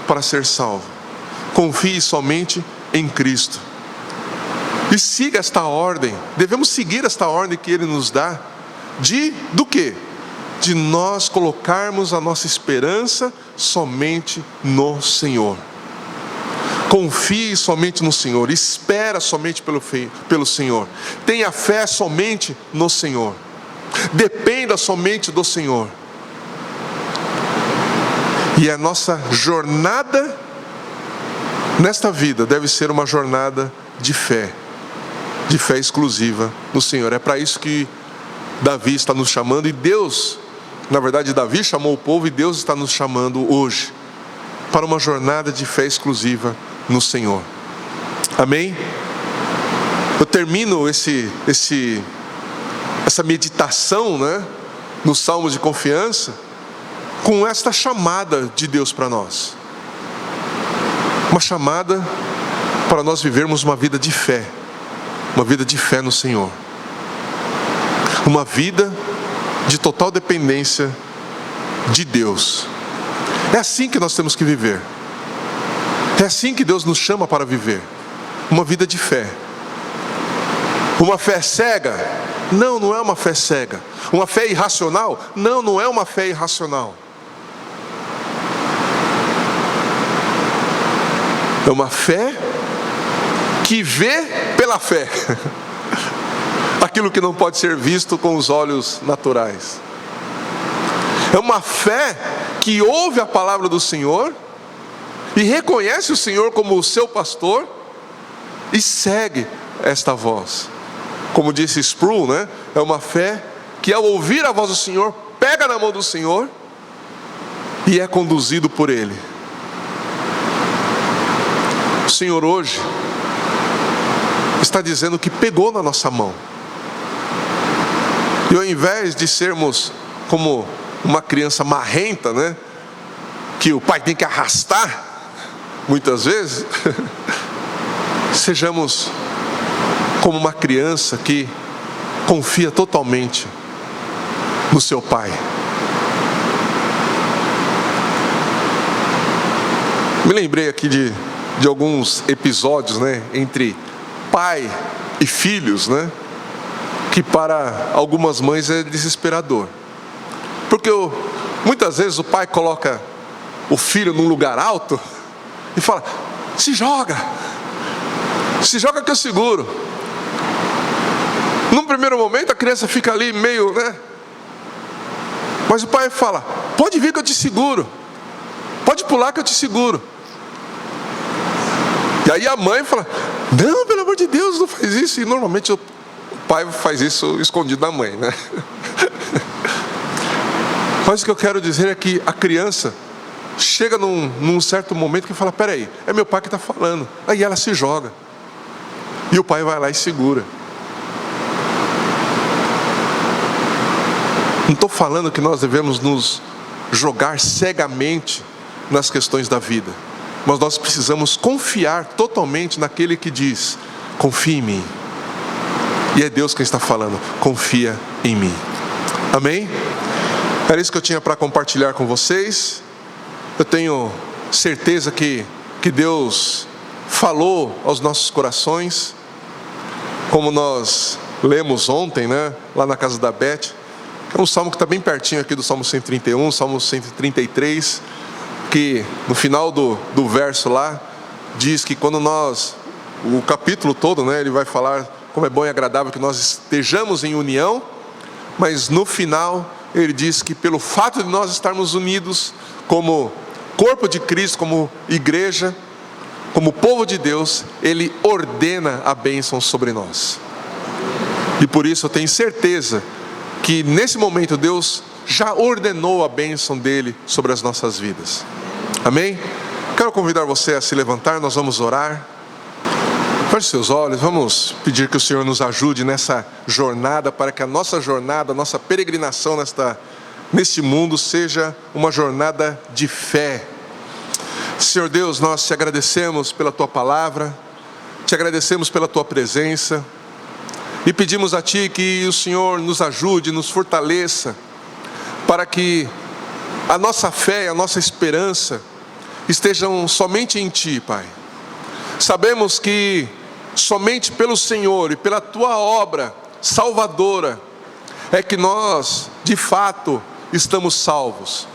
para ser salvo. Confie somente em Cristo. E siga esta ordem. Devemos seguir esta ordem que Ele nos dá. Do quê? De nós colocarmos a nossa esperança somente no Senhor. Confie somente no Senhor. Espera somente pelo Senhor. Tenha fé somente no Senhor. Dependa somente do Senhor. E a nossa jornada nesta vida deve ser uma jornada de fé exclusiva no Senhor. É para isso que Davi está nos chamando, e Deus, na verdade Davi chamou o povo e Deus está nos chamando hoje para uma jornada de fé exclusiva no Senhor. Amém? Eu termino essa meditação, né, no Salmo de confiança, com esta chamada de Deus para nós. Uma chamada para nós vivermos uma vida de fé. Uma vida de fé no Senhor. Uma vida de total dependência de Deus. É assim que nós temos que viver. É assim que Deus nos chama para viver. Uma vida de fé. Uma fé cega? Não, não é uma fé cega. Uma fé irracional? Não, não é uma fé irracional. É uma fé que vê pela fé aquilo que não pode ser visto com os olhos naturais. É uma fé que ouve a palavra do Senhor e reconhece o Senhor como o seu pastor e segue esta voz. Como disse Sproul, né? É uma fé que ao ouvir a voz do Senhor, pega na mão do Senhor e é conduzido por Ele. O Senhor hoje está dizendo que pegou na nossa mão. E ao invés de sermos como uma criança marrenta, né, que o pai tem que arrastar, muitas vezes, sejamos como uma criança que confia totalmente no seu pai. Me lembrei aqui de alguns episódios, né, entre pai e filhos, né, que para algumas mães é desesperador. Porque muitas vezes o pai coloca o filho num lugar alto e fala: se joga que eu seguro. Num primeiro momento a criança fica ali meio, né? Mas o pai fala: pode vir que eu te seguro, pode pular que eu te seguro. E aí a mãe fala: não, pelo amor de Deus, não faz isso. E normalmente o pai faz isso escondido da mãe, né? Mas o que eu quero dizer é que a criança chega num certo momento que fala: peraí, é meu pai que está falando. Aí ela se joga e o pai vai lá e segura. Não estou falando que nós devemos nos jogar cegamente nas questões da vida, mas nós precisamos confiar totalmente naquele que diz: confia em mim. E é Deus quem está falando: confia em mim. Amém? Era isso que eu tinha para compartilhar com vocês. Eu tenho certeza que Deus falou aos nossos corações, como nós lemos ontem, né, lá na casa da Beth. É um salmo que está bem pertinho aqui do Salmo 131, Salmo 133, que no final do verso lá, diz que quando o capítulo todo, né, ele vai falar como é bom e agradável que nós estejamos em união, mas no final ele diz que pelo fato de nós estarmos unidos como corpo de Cristo, como igreja, como povo de Deus, Ele ordena a bênção sobre nós. E por isso eu tenho certeza que nesse momento Deus já ordenou a bênção dEle sobre as nossas vidas. Amém? Quero convidar você a se levantar, nós vamos orar. Feche seus olhos, vamos pedir que o Senhor nos ajude nessa jornada, para que a nossa jornada, a nossa peregrinação neste mundo seja uma jornada de fé. Senhor Deus, nós te agradecemos pela Tua palavra, te agradecemos pela Tua presença, e pedimos a Ti que o Senhor nos ajude, nos fortaleça, para que a nossa fé e a nossa esperança estejam somente em Ti, Pai. Sabemos que somente pelo Senhor e pela Tua obra salvadora é que nós, de fato, estamos salvos.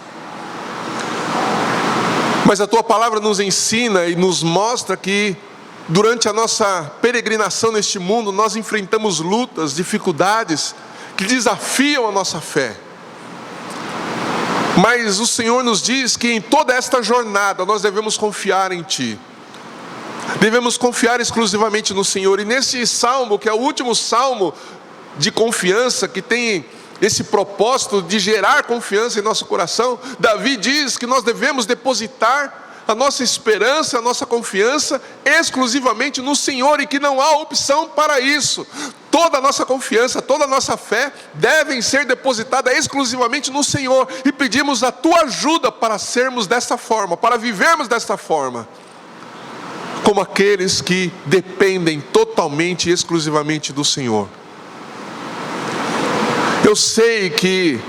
Mas a Tua palavra nos ensina e nos mostra que durante a nossa peregrinação neste mundo, nós enfrentamos lutas, dificuldades que desafiam a nossa fé. Mas o Senhor nos diz que em toda esta jornada nós devemos confiar em Ti. Devemos confiar exclusivamente no Senhor. E nesse salmo, que é o último salmo de confiança, que tem esse propósito de gerar confiança em nosso coração, Davi diz que nós devemos depositar a nossa esperança, a nossa confiança exclusivamente no Senhor, e que não há opção para isso. Toda a nossa confiança, toda a nossa fé devem ser depositada exclusivamente no Senhor, e pedimos a Tua ajuda para sermos desta forma, para vivermos desta forma, como aqueles que dependem totalmente e exclusivamente do Senhor. Eu sei que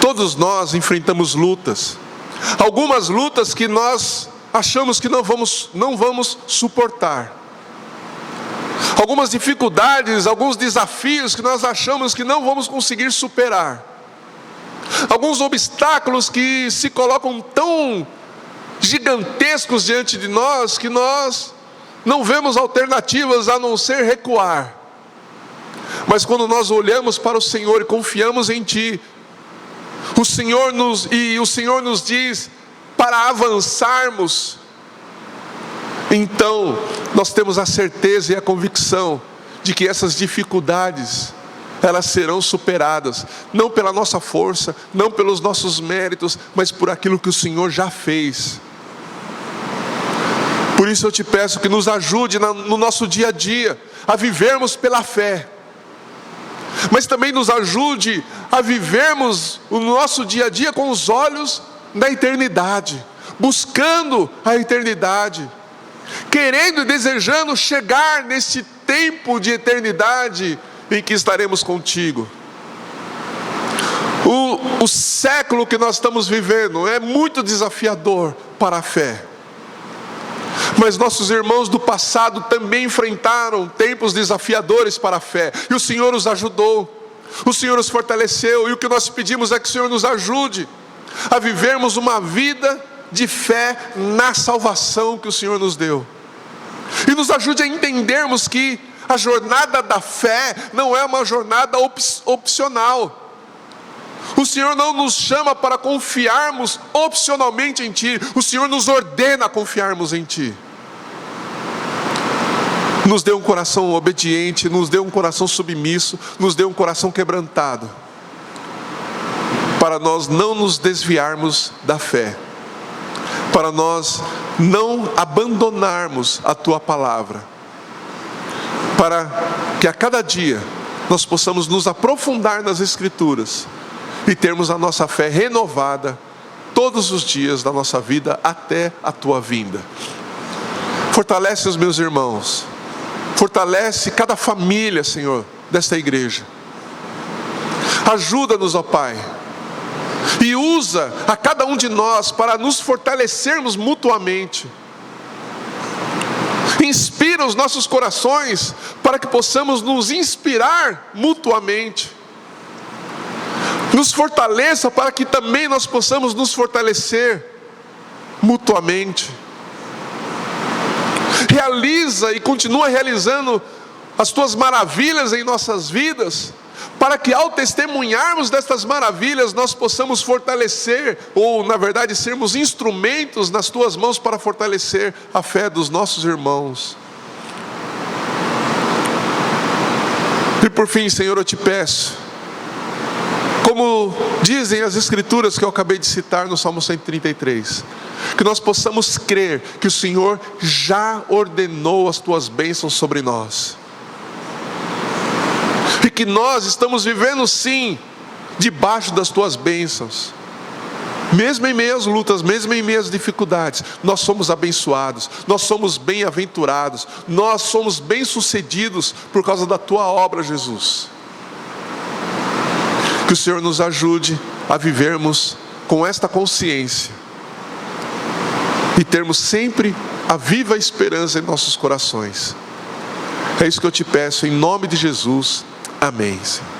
todos nós enfrentamos lutas, algumas lutas que nós achamos que não vamos suportar, algumas dificuldades, alguns desafios que nós achamos que não vamos conseguir superar, alguns obstáculos que se colocam tão gigantescos diante de nós que nós não vemos alternativas a não ser recuar. Mas quando nós olhamos para o Senhor e confiamos em Ti, o Senhor nos diz para avançarmos, então nós temos a certeza e a convicção de que essas dificuldades, elas serão superadas, não pela nossa força, não pelos nossos méritos, mas por aquilo que o Senhor já fez. Por isso eu te peço que nos ajude no nosso dia a dia, a vivermos pela fé, mas também nos ajude a vivermos o nosso dia a dia com os olhos da eternidade, buscando a eternidade, querendo e desejando chegar nesse tempo de eternidade em que estaremos contigo. O século que nós estamos vivendo é muito desafiador para a fé, mas nossos irmãos do passado também enfrentaram tempos desafiadores para a fé, e o Senhor os ajudou, o Senhor os fortaleceu, e o que nós pedimos é que o Senhor nos ajude a vivermos uma vida de fé na salvação que o Senhor nos deu, e nos ajude a entendermos que a jornada da fé não é uma jornada opcional. O Senhor não nos chama para confiarmos opcionalmente em Ti, o Senhor nos ordena a confiarmos em Ti. Nos dê um coração obediente, nos dê um coração submisso, nos dê um coração quebrantado, para nós não nos desviarmos da fé, para nós não abandonarmos a Tua palavra, para que a cada dia nós possamos nos aprofundar nas Escrituras e termos a nossa fé renovada todos os dias da nossa vida até a Tua vinda. Fortalece os meus irmãos, fortalece cada família, Senhor, desta igreja. Ajuda-nos, ó Pai, e usa a cada um de nós para nos fortalecermos mutuamente. Inspira os nossos corações para que possamos nos inspirar mutuamente. Nos fortaleça para que também nós possamos nos fortalecer mutuamente. Realiza e continua realizando as Tuas maravilhas em nossas vidas, para que ao testemunharmos destas maravilhas nós possamos fortalecer, ou na verdade sermos instrumentos nas Tuas mãos para fortalecer a fé dos nossos irmãos. E por fim, Senhor, eu te peço, como dizem as Escrituras que eu acabei de citar no Salmo 133, que nós possamos crer que o Senhor já ordenou as Tuas bênçãos sobre nós, e que nós estamos vivendo sim, debaixo das Tuas bênçãos, mesmo em meio às lutas, mesmo em meio às dificuldades, nós somos abençoados, nós somos bem-aventurados, nós somos bem-sucedidos por causa da Tua obra, Jesus. Que o Senhor nos ajude a vivermos com esta consciência e termos sempre a viva esperança em nossos corações. É isso que eu te peço, em nome de Jesus. Amém, Senhor.